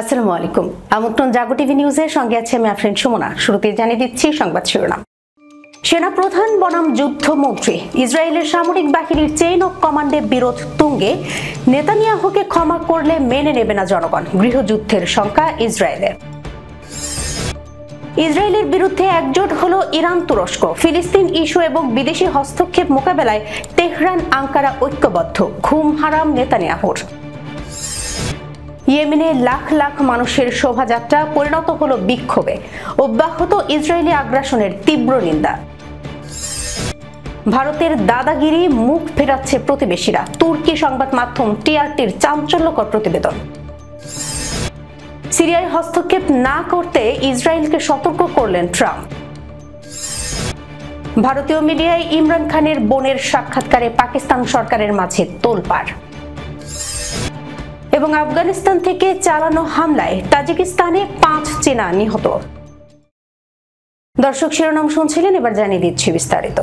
আসসালামু আলাইকুম। আমন্ত্রণ জাগো টিভি নিউজের সঙ্গে আছে আমি আফরিন সুমনা। শুরুতে জানিয়ে দিচ্ছি সংবাদ শিরোনাম। সেনাপ্রধান বনাম যুদ্ধমন্ত্রী, ইসরায়েলের সামরিক বাহিনীর চেইন অফ কমান্ডে বিরোধ তুঙ্গে, নেতানিয়াহুকে ক্ষমা করলে মেনে নেবে না জনগণ, গৃহযুদ্ধের শঙ্কা ইসরায়েলের। ইসরায়েলের বিরুদ্ধে একজোট হলো ইরান তুরস্ক, ফিলিস্তিন ইস্যু এবং বিদেশি হস্তক্ষেপ মোকাবেলায় তেহরান আঙ্কারা ঐক্যবদ্ধ, ঘুম হারাম নেতানিয়াহুর। ইয়েমেনে লাখ লাখ মানুষের শোভাযাত্রা পরিণত হলো বিক্ষোভে, অব্যাহত ইসরায়েলি আগ্রাসনের তীব্র নিন্দা। ভারতের দাদাগিরি মুখ ফেরাচ্ছে প্রতিবেশীরা, তুর্কি সংবাদ মাধ্যম টিআরটির চাঞ্চল্যকর প্রতিবেদন। সিরিয়ায় হস্তক্ষেপ না করতে ইসরায়েলকে সতর্ক করলেন ট্রাম্প। ভারতীয় মিডিয়ায় ইমরান খানের বোনের সাক্ষাৎকারে পাকিস্তান সরকারের মাঝে তোলপাড়। এবং আফগানিস্তান থেকে চালানো হামলায় তাজিকিস্তানে 5 চীনা নিহত। দর্শক, শিরোনাম শুনছিলেন, এবার জানিয়ে দিচ্ছি বিস্তারিত।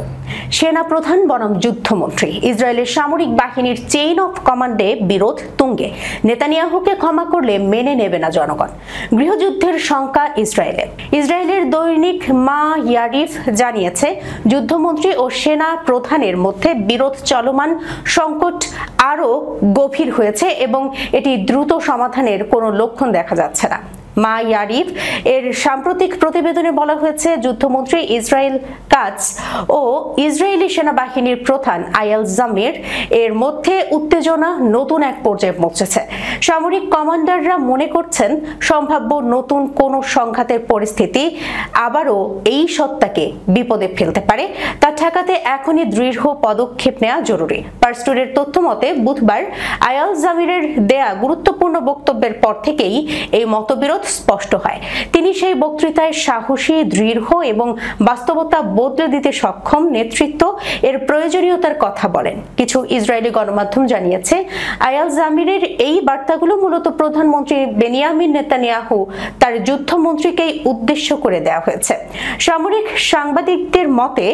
সেনাপ্রধান বনাম যুদ্ধমন্ত্রী, ইসরায়েলের সামরিক বাহিনীর চেইন অফ কমান্ডে বিরোধ তুঙ্গে, নেতানিয়াহুকে ক্ষমা করলে মেনে নেবে না জনগণ, গৃহযুদ্ধের শঙ্কা ইসরায়েলের। ইসরায়েলের দৈনিক মা ইয়ারিফ জানিয়েছে, যুদ্ধমন্ত্রী ও সেনা প্রধানের মধ্যে বিরোধ চলমান, সংকট আরও গভীর হয়েছে এবং এটি দ্রুত সমাধানের কোনো লক্ষণ দেখা যাচ্ছে না। মা ইয়ারিফ এর সাম্প্রতিক প্রতিবেদনে বলা হয়েছে, যুদ্ধমন্ত্রী ইসরায়েল কাটজ ও ইসরায়েলি সেনাবাহিনীর প্রধান আয়াল জামির এর মধ্যে উত্তেজনা নতুন এক পর্যায়ে পৌঁছেছে। সামরিক কমান্ডাররা মনে করছেন, সম্ভাব্য নতুন কোনো সংঘাতের পরিস্থিতি আবারও এই সত্তাকে বিপদে ফেলতে পারে। তা ঠেকাতে এখনই দৃঢ় পদক্ষেপ নেওয়া জরুরি। পার্সটুডের তথ্য মতে, বুধবার আয়াল জামিরের দেয়া গুরুত্বপূর্ণ বক্তব্যের পর থেকেই এই মতবিরোধ স্পষ্ট হয়। তিনি সেই বক্তৃতায় সাহসী, দৃঢ় এবং বাস্তবতা বদলে দিতে সক্ষম নেতৃত্ব এর প্রয়োজনীয়তার কথা বলেন। কিছু ইসরায়েলি গণমাধ্যম জানিয়েছে, আয়াল জামিরের এই বার্তাগুলো মূলত প্রধানমন্ত্রী বেনিয়ামিন নেতানিয়াহু তার যুদ্ধমন্ত্রীকেই উদ্দেশ্য করে দেওয়া হয়েছে। সামরিক সাংবাদিকদের মতে,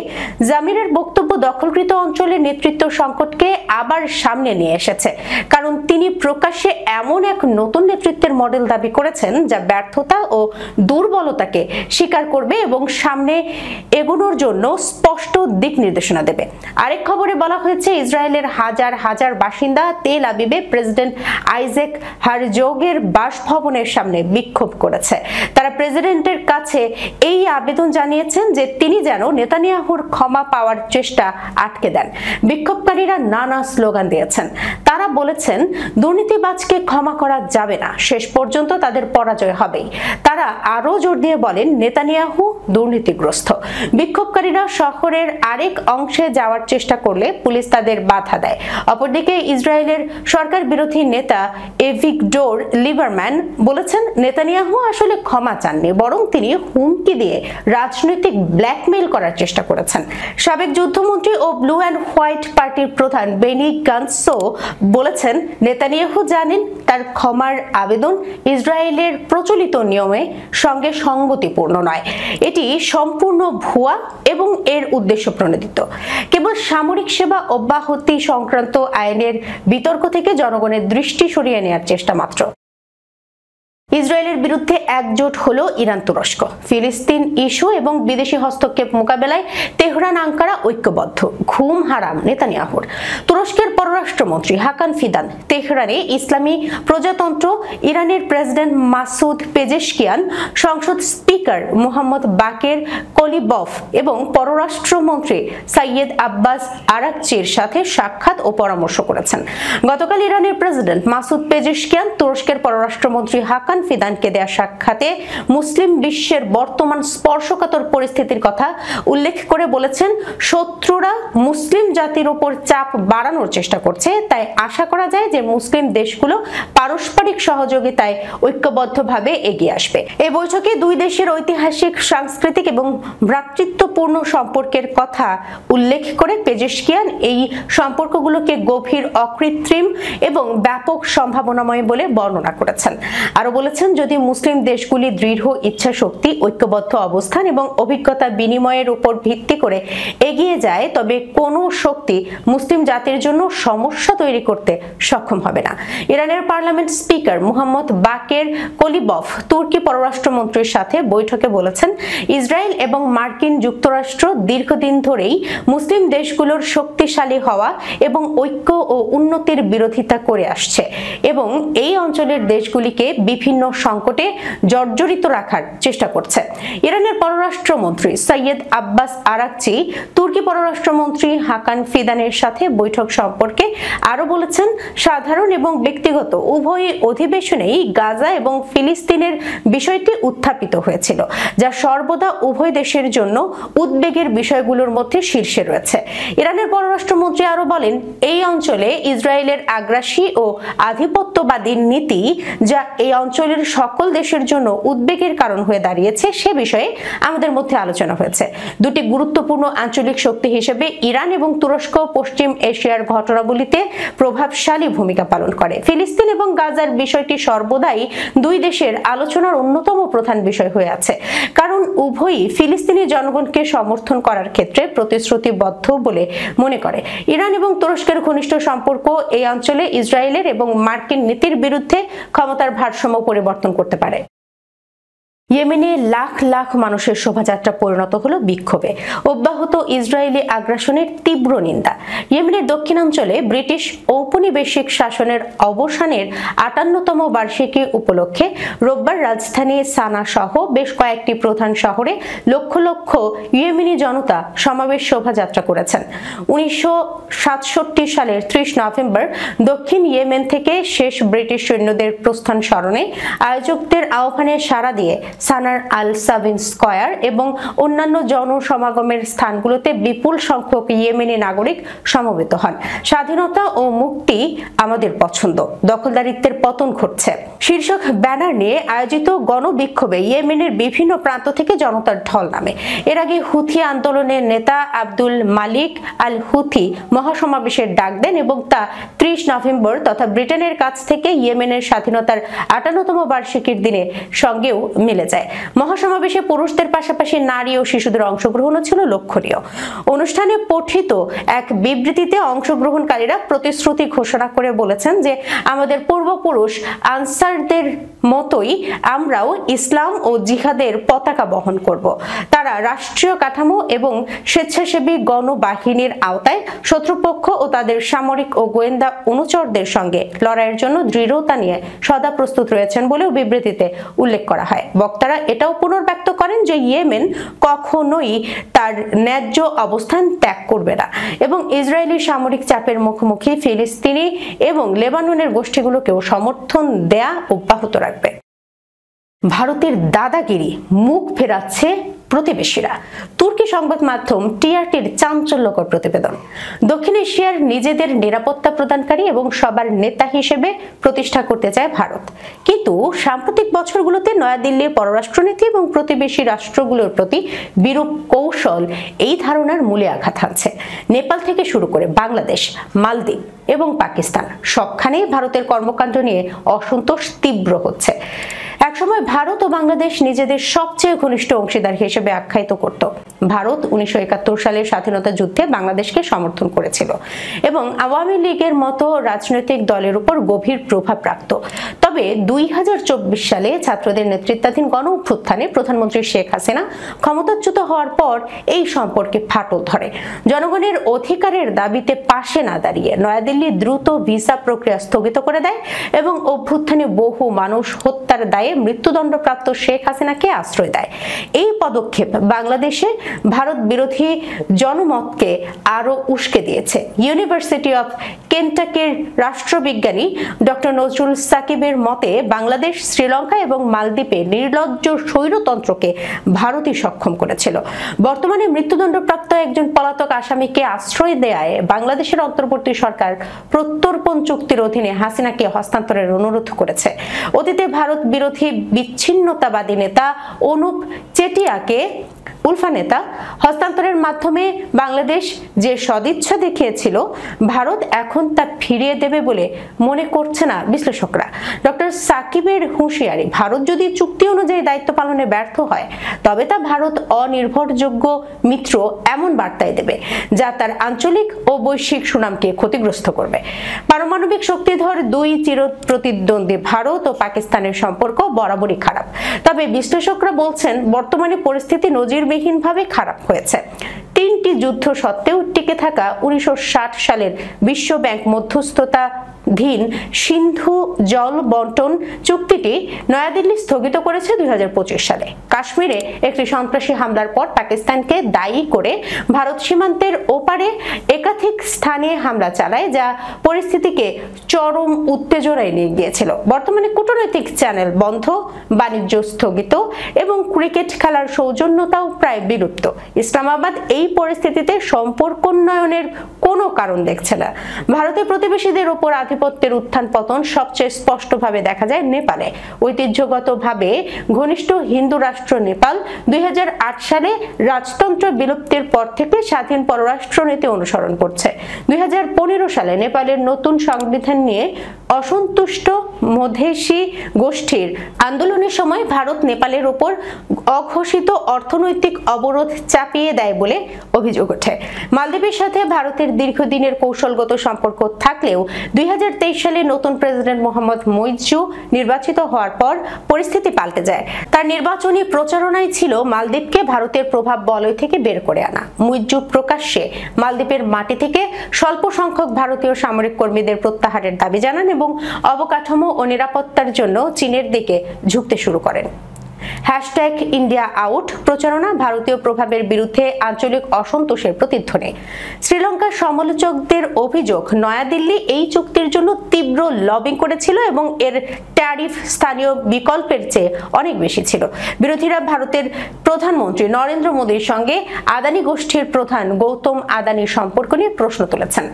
জামিরের বক্তব্য দখলকৃত অঞ্চলের নেতৃত্ব সংকটকে আবার সামনে নিয়ে এসেছে, কারণ তিনি প্রকাশ্যে এমন এক নতুন নেতৃত্বের মডেল দাবি করেছেন যা ব্যর্থতা ও দুর্বলতাকে স্বীকার করবে এবং সামনে এগোনোর জন্য স্পষ্ট দিক নির্দেশনা দেবে। আরেক খবরে বলা হয়েছে, ইসরায়েলের হাজার হাজার বাসিন্দা তেল আবিবে প্রেসিডেন্ট আইজাক হারজোগের বাসভবনের সামনে বিক্ষোভ করেছে। তারা প্রেসিডেন্টের কাছে এই আবেদন জানিয়েছেন যে তিনি যেন নেতানিয়াহুর ক্ষমা পাওয়ার চেষ্টা আটকে দেন। বিক্ষোভকারীরা নানা স্লোগান দিয়েছেন। তারা বলেছেন, দুর্নীতিবাজকে ক্ষমা করা যাবে না, শেষ পর্যন্ত তাদের পরাজয় হবেই। তারা আরো জোর দিয়ে বলেন, নেতানিয়াহু দুর্নীতিগ্রস্ত। বিক্ষোভকারীরা শহরের আরেক অংশে যাওয়ার চেষ্টা করলে পুলিশ তাদের বাধা দেয়। অপরদিকে ইসরায়েলের সরকার বিরোধী নেতা এভিগডোর লিবারম্যান বলেছেন, নেতানিয়াহু আসলে ক্ষমা চাননি, বরং তিনি হুমকি দিয়ে রাজনৈতিক ব্ল্যাকমেইল করার চেষ্টা করেছেন। সাবেক যুদ্ধমন্ত্রী ও ব্লু অ্যান্ড হোয়াইট পার্টির প্রধান বেনি গান্টসও বলেছেন, নেতানিয়াহু জানেন তার ক্ষমার আবেদন ইসরায়েলের প্রচলিত নিয়মের সঙ্গে সঙ্গতিপূর্ণ নয়। এটি সম্পূর্ণ ভুয়া এবং এর উদ্দেশ্য প্রণোদিত। কেবল সামরিক সেবা অব্যাহতি সংক্রান্ত আইনের বিতর্ক থেকে জনগণের দৃষ্টি সরিয়ে নেওয়ার চেষ্টা মাত্র। ইসরায়েলের বিরুদ্ধে একজোট হলো ইরান তুরস্ক, ফিলিস্তিন ইস্যু এবং বিদেশি হস্তক্ষেপ মোকাবেলায় তেহরান আঙ্কারা ঐক্যবদ্ধ, ঘুম হারাম নেতানিয়াহুর। তুরস্কের পররাষ্ট্রমন্ত্রী হাকান ফিদান তেহরানে ইসলামী প্রজাতন্ত্র ইরানের প্রেসিডেন্ট মাসুদ পেজেশকিয়ান, সংসদ স্পিকার মুহাম্মদ বাকের কলিবফ এবং পররাষ্ট্রমন্ত্রী সাইয়েদ আব্বাস আরাকচির সাথে সাক্ষাৎ ও পরামর্শ করেছেন। গতকাল ইরানের প্রেসিডেন্ট মাসুদ পেজেশকিয়ান তুরস্কের পররাষ্ট্রমন্ত্রী হাকান ফিদানকে দেয়া সাক্ষাতে মুসলিম বিশ্বের বর্তমান স্পর্শকাতর পরিস্থিতির কথা উল্লেখ করে বলেছেন, শত্রুরা মুসলিম জাতির উপর চাপ বাড়ানোর চেষ্টা করছে, তাই আশা করা যায় যে মুসলিম দেশগুলো পারস্পরিক সহযোগিতায় ঐক্যবদ্ধভাবে এগিয়ে আসবে। এই বৈঠকে দুই দেশের ঐতিহাসিক, সাংস্কৃতিক এবং ভ্রাতৃত্বপূর্ণ সম্পর্কের কথা উল্লেখ করে পেজেশকিয়ান এই সম্পর্কগুলোকে গভীর, অকৃত্রিম এবং ব্যাপক সম্ভাবনাময় বলে বর্ণনা করেছেন। আরো বলেছেন, যদি মুসলিম দেশগুলি দৃঢ় ইচ্ছাশক্তি, ঐক্যবদ্ধ অবস্থান এবং অভিজ্ঞতা বিনিময়ের উপর ভিত্তি করে এগিয়ে যায় তবে কোনো শক্তি মুসলিম জাতির জন্য সমস্যা তৈরি করতে সক্ষম হবে না। ইরানের পার্লামেন্ট স্পিকার মুহাম্মদ বাকের কলিবফ তুর্কি পররাষ্ট্রমন্ত্রীর সাথে বৈঠকে বলেছেন, ইসরায়েল এবং মার্কিন যুক্তরাষ্ট্র দীর্ঘদিন ধরেই মুসলিম দেশগুলোর শক্তিশালী হওয়া এবং ঐক্য ও উন্নতির বিরোধিতা করে আসছে এবং এই অঞ্চলের দেশগুলিকে বিভিন্ন সংকটে জর্জরিত রাখার চেষ্টা করছে। ইরানের পররাষ্ট্রমন্ত্রী সৈয়দ আব্বাস আরাকচি তুর্কি পররাষ্ট্রমন্ত্রী হাকান ফিদানের সাথে বৈঠক সম্পর্কে আরো বলেছেন, সাধারণ এবং ব্যক্তিগত উভয় অধিবেশনেই গাজা এবং ফিলিস্তিনের বিষয়টি উত্থাপিত হয়েছিল, যা সর্বদা উভয় দেশের জন্য উদ্বেগের বিষয়গুলোর মধ্যে শীর্ষে রয়েছে। ইরানের পররাষ্ট্রমন্ত্রী আরো বলেন, এই অঞ্চলে ইসরায়েলের আগ্রাসী ও আধিপত্যবাদী নীতি, যা এই অঞ্চলের সকল দেশের জন্য উদ্বেগের কারণ হয়ে দাঁড়িয়েছে, সে বিষয়ে আমাদের মধ্যে আলোচনা হয়েছে। দুটি গুরুত্বপূর্ণ আঞ্চলিক শক্তি হিসেবে ইরান এবং তুরস্ক পশ্চিম এশিয়ার ঘটনাবলিতে প্রভাবশালী ভূমিকা পালন করে। ফিলিস্তিন এবং গাজার বিষয়টি সর্বদাই দুই দেশের আলোচনার অন্যতম প্রধান বিষয় হয়ে আছে, কারণ উভয়ই ফিলিস্তিনি জনগণকে সমর্থন করার ক্ষেত্রে প্রতিশ্রুতিবদ্ধ বলে মনে করে। ইরান এবং তুরস্কের ঘনিষ্ঠ সম্পর্ক এই অঞ্চলে ইসরায়েলের এবং মার্কিন নীতির বিরুদ্ধে ক্ষমতার ভারসাম্য পরিবর্তন করতে পারে। ইয়েমেনে লাখ লাখ মানুষের শোভাযাত্রা পরিণত হলো বিক্ষোভে। অব্যাহত ইসরায়েলি আগ্রাসনের তীব্র নিন্দা। ইয়েমেনের দক্ষিণাঞ্চলে ব্রিটিশ ঔপনিবেশিক শাসনের অবসানের ৫৮তম বার্ষিকী উপলক্ষে রোববার রাজধানী সানা সহ বেশ কয়েকটি প্রধান শহরে লক্ষ লক্ষ ইয়েমেনি জনতা সমাবেশ শোভাযাত্রা করেছেন। ১৯৬৭ সালের ৩০ নভেম্বর দক্ষিণ ইয়েমেন থেকে শেষ ব্রিটিশ সৈন্যদের প্রস্থান স্মরণে আয়োজকদের আহ্বানে সাড়া দিয়ে সানার আল সাবিন স্কয়ার এবং অন্যান্য জনসমাগমের স্থানগুলোতে বিপুল সংখ্যক ইয়েমেনি নাগরিক সমবেত হন। স্বাধীনতা ও মুক্তি আমাদের পছন্দ, দখলদারিত্বের পতন ঘটছে শীর্ষক ব্যানার নিয়ে আয়োজিত গণবিক্ষোভে ইয়েমেনের বিভিন্ন প্রান্ত থেকে জনতার ঢল নামে। এর আগে হুথি আন্দোলনের নেতা আব্দুল মালিক আল হুথি মহাসমাবেশের ডাক দেন এবং তা ৩০ নভেম্বর তথা ব্রিটেনের কাছ থেকে ইয়েমেনের স্বাধীনতার ৫৮তম বার্ষিকীর দিনের সঙ্গেও মিলে যায়। মহাসমাবেশে পুরুষদের পাশাপাশি নারী ও শিশুদের অংশগ্রহণও ছিল লক্ষণীয়। অনুষ্ঠানে পঠিত এক বিবৃতিতে অংশগ্রহণকারীরা প্রতিশ্রুতি ঘোষণা করে বলেছেন যে, আমাদের পূর্বপুরুষ আনসারদের মতোই আমরাও ইসলাম ও জিহাদের পতাকা বহন করব। তারা রাষ্ট্রীয় কাঠামো এবং স্বেচ্ছাসেবী গণবাহিনীর আওতায় শত্রুপক্ষ ও তাদের সামরিক ও গোয়েন্দা অনুচরদের সঙ্গে লড়াইয়ের জন্য দৃঢ়তা নিয়ে সদা প্রস্তুত রয়েছেন বলেও বিবৃতিতে উল্লেখ করা হয়। বক্তারা এটাও পুনর্ব্যক্ত করেন যে ইয়েমেন কখনোই তার ন্যায্য অবস্থান ত্যাগ করবে না এবং ইসরায়েলি সামরিক চাপের মুখোমুখি ফিলিস্তিনি এবং লেবাননের গোষ্ঠীগুলোকেও সমর্থন দেয়া অব্যাহত রাখবে। ভারতের দাদাগিরি মুখ ফেরাচ্ছে প্রতিবেশীরা। তুর্কি সংবাদ মাধ্যম টিআরটির চাঞ্চল্যকর প্রতিবেদন। দক্ষিণ এশিয়ার নিজেদের নিরাপত্তা প্রদানকারী এবং সবার নেতা হিসেবে প্রতিষ্ঠা করতে চায় ভারত, কিন্তু সাম্প্রতিক বছরগুলোতে নয়াদিল্লির পররাষ্ট্রনীতি এবং প্রতিবেশী রাষ্ট্রগুলোর প্রতি বিরূপ কৌশল এই ধারণার মূলে আঘাত হানছে। নেপাল থেকে শুরু করে বাংলাদেশ, মালদ্বীপ এবং পাকিস্তান সবখানেই ভারতের কর্মকাণ্ড নিয়ে অসন্তোষ তীব্র হচ্ছে। একসময় ভারত ও বাংলাদেশ নিজেদের সবচেয়ে ঘনিষ্ঠ অংশীদার হিসেবে আখ্যায়িত করত। ভারত ১৯৭১ সালের স্বাধীনতা যুদ্ধে বাংলাদেশকে সমর্থন করেছিল এবং আওয়ামী লীগের মতো রাজনৈতিক দলের উপর গভীর প্রভাব রাখত। তবে ২০২৪ সালে ছাত্রদের নেতৃত্বাধীন গণ অভ্যুত্থানে প্রধানমন্ত্রী শেখ হাসিনা ক্ষমতাচ্যুত হওয়ার পর এই সম্পর্কে ফাটল ধরে। জনগণের অধিকারের দাবিতে পাশে না দাঁড়িয়ে নয়াদিল্লি দ্রুত ভিসা প্রক্রিয়া স্থগিত করে দেয় এবং অভ্যুত্থানে বহু মানুষ হত্যার দায়ে মৃত্যুদণ্ডপ্রাপ্ত শেখ হাসিনাকে আশ্রয় দেয়। এই পদক্ষেপ বাংলাদেশে ভারত বিরোধী জনমতকে আরো উস্কে দিয়েছে। ইউনিভার্সিটি অফ কেন্টাকির রাষ্ট্রবিজ্ঞানী ডক্টর নজরুল সাকিবের মতে, বাংলাদেশ, শ্রীলঙ্কা এবং মালদ্বীপে নির্লজ্জ স্বৈরতন্ত্রকে ভারতই সক্ষম করেছিল। বর্তমানে মৃত্যুদণ্ডপ্রাপ্ত একজন পলাতক আসামিকে আশ্রয় দেয়ায় বাংলাদেশের অন্তর্বর্তী সরকার প্রত্যর্পণ চুক্তির অধীনে হাসিনাকে হস্তান্তরের অনুরোধ করেছে। অতীতে ভারত বিরোধী বিচ্ছিন্নতাবাদী নেতা অনুপ চেটিয়াকে উলফা নেতা হস্তান্তরের মাধ্যমে বাংলাদেশ যে সদিচ্ছা দেখিয়েছিল ভারত এখন তা ফিরিয়ে দেবে বলে মনে করছে না বিশ্লেষকরা। ডক্টর সাকিবের হুঁশিয়ারি, ভারত যদি চুক্তি অনুযায়ী দায়িত্ব পালনে ব্যর্থ হয় তবে তা ভারত অনির্ভরযোগ্য মিত্র এমন বার্তায় দেবে যা তার আঞ্চলিক ও বৈশ্বিক সুনামকে ক্ষতিগ্রস্ত করবে। পারমাণবিক শক্তিধর দুই চিরপ্রতিদ্বন্দ্বী ভারত ও পাকিস্তানের সম্পর্ক বরাবরই খারাপ, তবে বিশ্লেষকরা বলছেন বর্তমানে পরিস্থিতি নজিরবিহীনভাবে খারাপ হয়েছে। 3টি যুদ্ধ সত্ত্বেও টিকে থাকা 1960 সালের বিশ্ব ব্যাংক মধ্যস্থতাধীন সিন্ধু জল বন্টন চুক্তিটি নয়াদিল্লি স্থগিত করেছে 2025 সালে। কাশ্মীরে একটি সন্ত্রাসী হামলার পর পাকিস্তানকে দায়ী করে ভারত সীমান্তের ওপারে একাধিক স্থানে হামলা চালায়, যা পরিস্থিতিকে চরম উত্তেজনায় নিয়ে গিয়েছিল। বর্তমানে কূটনৈতিক চ্যানেল বন্ধ, বাণিজ্য স্থগিত এবং ক্রিকেট খেলার সৌজন্যতাও প্রায় বিলুপ্ত। ইসলামাবাদ এই পরিস্থিতিতে সম্পর্ক উন্নয়নের কোনো কারণ দেখছে না। ভারতের প্রতিবেশীদের উপর আধিপত্যের উত্থান পতন সবচেয়ে স্পষ্টভাবে দেখা যায় নেপালে। ঐতিহ্যগতভাবে ঘনিষ্ঠ হিন্দু রাষ্ট্র নেপাল 2008 সালে রাজতন্ত্র বিলুপ্তির পর থেকে স্বাধীন পররাষ্ট্রনীতি অনুসরণ করছে। 2015 সালে নেপালের নতুন সংবিধান নিয়ে অসন্তুষ্ট মধেশী গোষ্ঠীর আন্দোলনের সময় ভারত নেপালের উপর অঘোষিত অর্থনৈতিক অবরোধ চাপিয়ে দেয় বলে অভিযোগ ওঠে। মালদ্বীপের সাথে ভারতের দীর্ঘদিনের কৌশলগত সম্পর্ক থাকলেও 2023 সালে নতুন প্রেসিডেন্ট মোহাম্মদ মুইজ্জু নির্বাচিত হওয়ার পর পরিস্থিতি পাল্টে যায়। তার নির্বাচনী প্রচারণায় ছিল মালদ্বীপকে ভারতের প্রভাব বলয় থেকে বের করে আনা। মুইজ্জু প্রকাশ্যে মালদ্বীপের মাটি থেকে স্বল্প সংখ্যক ভারতীয় সামরিক কর্মীদের প্রত্যাহারের দাবি জানান এবং অবকাঠামো ও নিরাপত্তার জন্য চীনের দিকে ঝুঁকতে শুরু করেন। #ইন্ডিয়া আউট প্রচারণা ভারতীয় প্রভাবের বিরুদ্ধে আঞ্চলিক অসন্তোষের প্রতিধ্বনি। শ্রীলঙ্কার সমালোচকদের অভিযোগ, নয়াদিল্লি এই চুক্তির জন্য তীব্র লবিং করেছিল এবং এর ট্যারিফ স্থানীয় বিকল্পের চেয়ে অনেক বেশি ছিল। বিরোধীরা ভারতের প্রধানমন্ত্রী নরেন্দ্র মোদীর সঙ্গে আদানি গোষ্ঠীর প্রধান গৌতম আদানির সম্পর্ক নিয়ে প্রশ্ন তুলেছেন।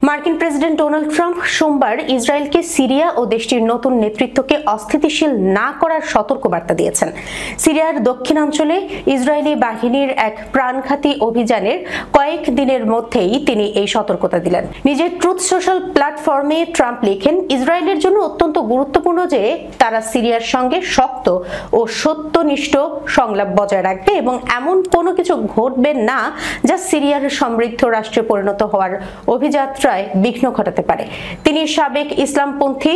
মার্কিন প্রেসিডেন্ট ডোনাল্ড ট্রাম্প সোমবার ইসরায়েলকে সিরিয়া ও দেশটির নতুন নেতৃত্বকে অস্থিতিশীল না করার সতর্কবার্তা দিয়েছেন। সিরিয়ার দক্ষিণাঞ্চলে ইসরায়েলি বাহিনীর এক প্রাণঘাতী অভিযানের কয়েক দিনের মধ্যেই তিনি এই সতর্কতা দিলেন। নিজের ট্রুথ সোশ্যাল প্ল্যাটফর্মে ট্রাম্প লিখেন, ইসরায়েলের জন্য অত্যন্ত গুরুত্বপূর্ণ যে তারা সিরিয়ার সঙ্গে শক্ত ও সত্যনিষ্ঠ সংলাপ বজায় রাখবে এবং এমন কোনো কিছু ঘটবে না যা সিরিয়ার সমৃদ্ধ রাষ্ট্রে পরিণত হওয়ার অভিযাত্রায় বিঘ্ন ঘটাতে পারে। তিনি সাবেক ইসলামপন্থী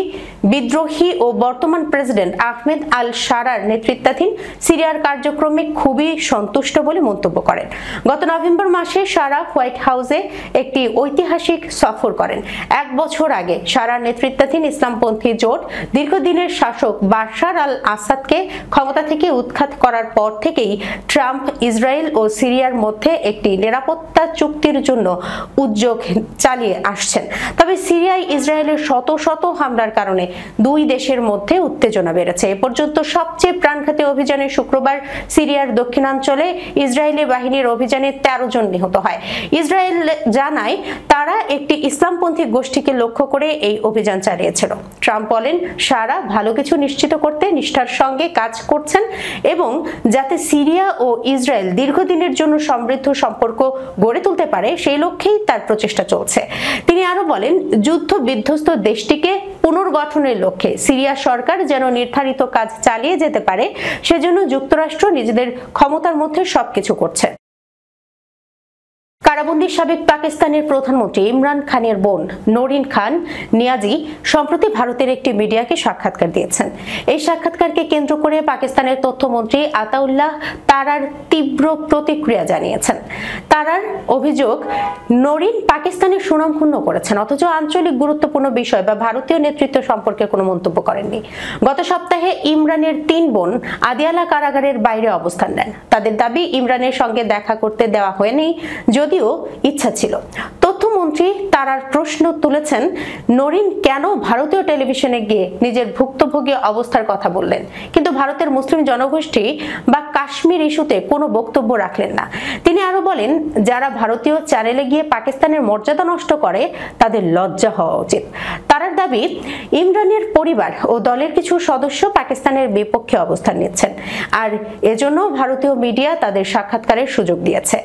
বিদ্রোহী ও বর্তমান প্রেসিডেন্ট আহমেদ আল শারার নেতৃত্বাধীন সিরিয়ার কার্যক্রমে খুবই সন্তুষ্ট বলে মন্তব্য করেন। গত নভেম্বর মাসে শারা হোয়াইট হাউসে একটি ঐতিহাসিক সফর করেন। 1 বছর আগে শারার নেতৃত্বাধীন ইসলামপন্থী জোট দীর্ঘদিনের শাসক বাশার আল আসাদকে ক্ষমতা থেকে উৎখাত করার পর থেকেই ট্রাম্প ইসরায়েল ও সিরিয়ার মধ্যে একটি নিরাপত্তা চুক্তির জন্য উদ্যোগ চালিয়ে আসছেন। তবে সিরিয়ায় ইসরায়েলের শত শত হামলার কারণে দুই দেশের মধ্যে উত্তেজনা বেড়েছে। এ পর্যন্ত সবচেয়ে প্রাণঘাতী অভিযানে শুক্রবার সিরিয়ার দক্ষিণাঞ্চলে ইসরায়েলি বাহিনীর অভিযানে 13 জন নিহত হয়। ইসরায়েল জানায় তারা একটি ইসলামপন্থী গোষ্ঠীকে লক্ষ্য করে এই অভিযান চালিয়েছিল। ট্রাম্প বলেন, সারা ভালো কিছু নিশ্চিত করতে নিষ্ঠার সঙ্গে কাজ করছেন এবং যাতে সিরিয়া ও ইসরায়েল দীর্ঘদিনের জন্য সমৃদ্ধ সম্পর্ক গড়ে তুলতে পারে সেই লক্ষ্যেই তার প্রচেষ্টা চলছে। তিনি আরো বলেন, যুদ্ধ বিধ্বস্ত দেশটিকে পুনর্গঠনের লক্ষ্যে সিরিয়া সরকার যেন নির্ধারিত কাজ চালিয়ে যেতে পারে সেজন্য যুক্তরাষ্ট্র নিজেদের ক্ষমতার মধ্যে সবকিছু করছে। কারাবন্দী সাবেক পাকিস্তানের প্রধানমন্ত্রী ইমরান খানের বোন নরিন খান নিয়াজি সম্প্রতি ভারতের একটি মিডিয়াকে সাক্ষাৎকার দিয়েছেন। এই সাক্ষাৎকারকে কেন্দ্র করে পাকিস্তানের তথ্যমন্ত্রী আতাউল্লাহ তারার তীব্র প্রতিক্রিয়া জানিয়েছেন। তারার অভিযোগ, নরিন পাকিস্তানের সুনাম ক্ষুণ্ণ করেছেন অথচ আঞ্চলিক গুরুত্বপূর্ণ বিষয় বা ভারতীয় নেতৃত্ব সম্পর্কে কোনো মন্তব্য করেননি। গত সপ্তাহে ইমরানের 3 বোন আদিয়ালা কারাগারের বাইরে অবস্থান নেন। তাদের দাবি, ইমরানের সঙ্গে দেখা করতে দেওয়া হয়নি যদিও ইচ্ছা ছিল। তথ্যমন্ত্রী তারার প্রশ্ন তুলেছেন, নরিন কেন ভারতীয় টেলিভিশনে গিয়ে নিজের ভুক্তভোগী অবস্থার কথা বললেন কিন্তু ভারতের মুসলিম জনগোষ্ঠী বা কাশ্মীর ইস্যুতে কোনো বক্তব্য রাখলেন না। তিনি আরো বলেন, যারা ভারতীয় চ্যানেলে গিয়ে পাকিস্তানের মর্যাদা নষ্ট করে তাদের লজ্জা হওয়া উচিত। তারার দাবি, ইমরানের পরিবার ও দলের কিছু সদস্য পাকিস্তানের বিপক্ষে অবস্থান নিচ্ছেন। আর এজন্য ভারতীয় মিডিয়া তাদের সাক্ষাৎকারের সুযোগ দিয়েছে।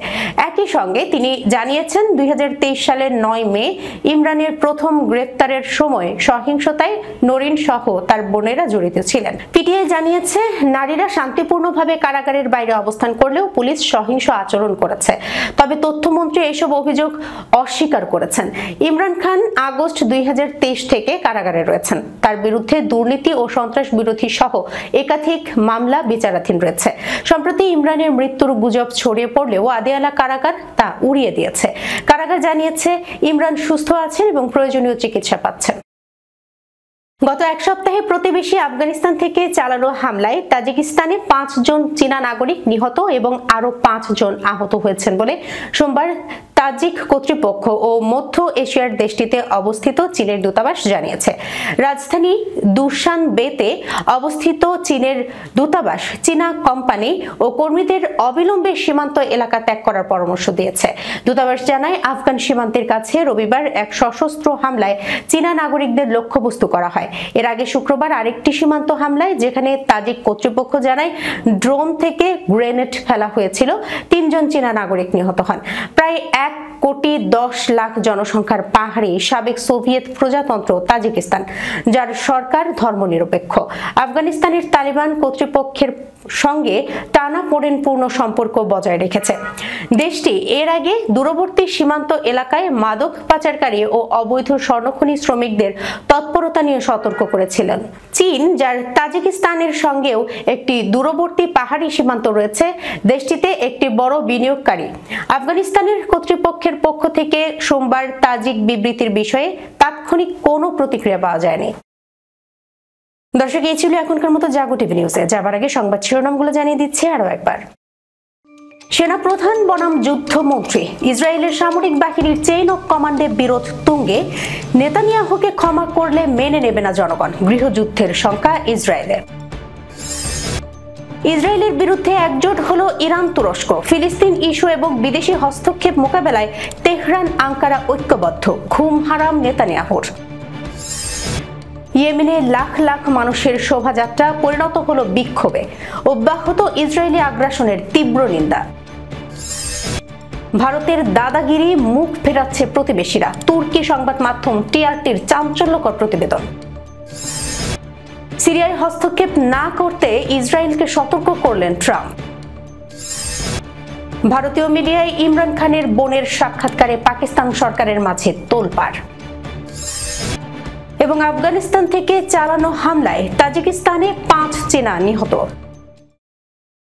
একই সঙ্গে তিনি জানিয়েছেন 2023 সালের 9 মে ইমরানের প্রথম গ্রেপ্তারের সময় সহিংসতায় নরিন সহ তার বোনেরা জড়িত ছিলেন। পিটিআই জানিয়েছে, নারীরা শান্তিপূর্ণভাবে কারাগারের বাইরে অবস্থান করলেও পুলিশ সহিংস আচরণ করেছে। তবে তথ্যমন্ত্রী এসব অভিযোগ অস্বীকার করেছেন। ইমরান খান আগস্ট 2023 থেকে কারাগারে রয়েছেন। তার বিরুদ্ধে দুর্নীতি ও সন্ত্রাস বিরোধী সহ একাধিক মামলা বিচারাধীন রয়েছে। সম্প্রতি ইমরানের মৃত্যুর গুজব ছড়িয়ে পড়লেও আদিয়ালা কারাগার তা উড়িয়ে দিয়েছে। কারাগার জানিয়েছে ইমরান সুস্থ আছেন এবং প্রয়োজনীয় চিকিৎসা পাচ্ছেন। গত এক সপ্তাহে প্রতিবেশী আফগানিস্তান থেকে চালানো হামলায় তাজিকিস্তানে 5 জন চীনা নাগরিক নিহত এবং আরো 5 জন আহত হয়েছেন বলে সোমবার তাজিক কর্তৃপক্ষ ও মধ্য এশিয়ার দেশটিতে অবস্থিত চীনের দূতাবাস জানিয়েছে। রাজধানী দুশানবেতে অবস্থিত চীনের দূতাবাস চীনা কোম্পানি ও কর্মীদের অবিলম্বে সীমান্ত এলাকা ত্যাগ করার পরামর্শ দিয়েছে। দূতাবাস জানায়, আফগান সীমান্তের কাছে রবিবার এক সশস্ত্র হামলায় চীনা নাগরিকদের লক্ষ্যবস্তু করা হয়। এর আগে শুক্রবার আরেকটি সীমান্ত হামলায়, যেখানে তাজিক কর্তৃপক্ষ জানায় ড্রোন থেকে গ্রেনেড ফেলা হয়েছিল, 3 জন চীনা নাগরিক নিহত হন। প্রায় 1,10,00,000 জনসংখ্যার পাহাড়ি সাবেক সোভিয়েত প্রজাতন্ত্র তাজিকিস্তান, যার সরকার ধর্মনিরপেক্ষ, আফগানিস্তানের তালিবান কর্তৃপক্ষের সঙ্গে টানাপোড়েনপূর্ণ সম্পর্ক বজায় রেখেছে। দেশটি এর আগে দূরবর্তী সীমান্ত এলাকায় মাদক পাচারকারী ও অবৈধ স্বর্ণখনি শ্রমিকদের তৎপরতা নিয়ে সতর্ক করেছিলেন। চীন, যার তাজিকিস্তানের সঙ্গেও একটি দূরবর্তী পাহাড়ি সীমান্ত রয়েছে, দেশটিতে একটি বড় বিনিয়োগকারী। আফগানিস্তানের কর্তৃপক্ষের পক্ষ থেকে সোমবার তাজিক বিবৃতির বিষয়ে তাৎক্ষণিক কোনো প্রতিক্রিয়া পাওয়া যায়নি। দর্শক, এই ছিল এখনকার মতো জাগো টিভি নিউজে। যাবার আগে সংবাদ শিরোনামগুলো জানিয়ে দিচ্ছি আরো একবার। সেনাপ্রধান বনাম যুদ্ধমন্ত্রী, ইসরায়েলের সামরিক বাহিনীর চেইন অফ কমান্ডে বিরোধ তুঙ্গে, নেতানিয়াহুকে ক্ষমা করলে মেনে নেবে না জনগণ, গৃহযুদ্ধের শঙ্কা ইসরায়েলের। ইসরায়েলের বিরুদ্ধে একজোট হলো ইরান তুরস্ক, ফিলিস্তিন ইস্যু এবং বিদেশি হস্তক্ষেপ মোকাবেলায় তেহরান আঙ্কারা ঐক্যবদ্ধ, ঘুম হারাম নেতানিয়াহুর। ইয়েমেনে লাখ লাখ মানুষের শোভাযাত্রা পরিণত হলো বিক্ষোভে, অব্যাহত ইসরায়েলি আগ্রাসনের তীব্র নিন্দা। ভারতের দাদাগিরি মুখ ফেরাচ্ছে প্রতিবেশীরা, তুর্কি সংবাদ মাধ্যম টিআরটির চাঞ্চল্যকর প্রতিবেদন। সিরিয়ায় হস্তক্ষেপ না করতে ইসরায়েলকে সতর্ক করলেন ট্রাম্প। ভারতীয় মিডিয়ায় ইমরান খানের বোনের সাক্ষাৎকারে পাকিস্তান সরকারের মাঝে তোলপাড়। এবং আফগানিস্তান থেকে চালানো হামলায় তাজিকিস্তানে 5 চীনা নিহত।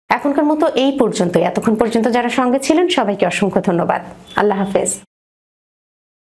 এখনকার মতো এই পর্যন্তই। এতক্ষণ পর্যন্ত যারা সঙ্গে ছিলেন সবাইকে অসংখ্য ধন্যবাদ। আল্লাহ হাফেজ।